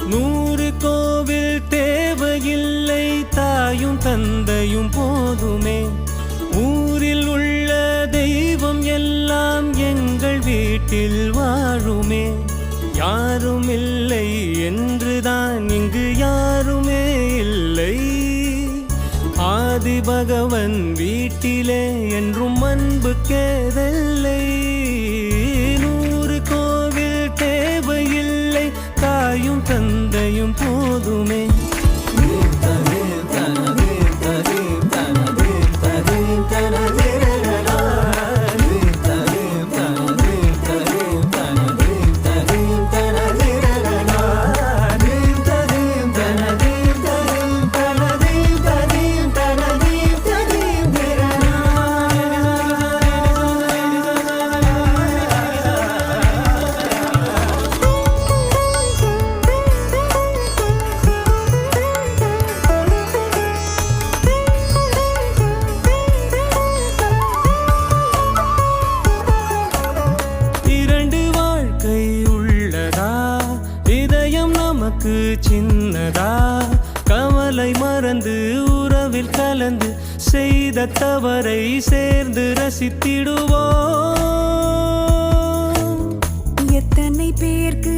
100 கோவில் தேவையில்லை, தாயும் தந்தையும் போதுமே. ஊரில் உள்ள தெய்வம் எல்லாம் எங்கள் வீட்டில் வாழுமே. யாரும் இல்லை என்றுதான் இங்கு யாருமே இல்லை. ஆதி பகவன் வீட்டிலே என்றும் அன்பு கேதல்லை. 100 கோவில் தேவையில்லை, தாயும் தந்தையும் போதுமே. சின்னதா கவலை மறந்து உறவில் கலந்து செய்த தவறை சேர்ந்து ரசித்திடுவோம். எத்தனை பேருக்கு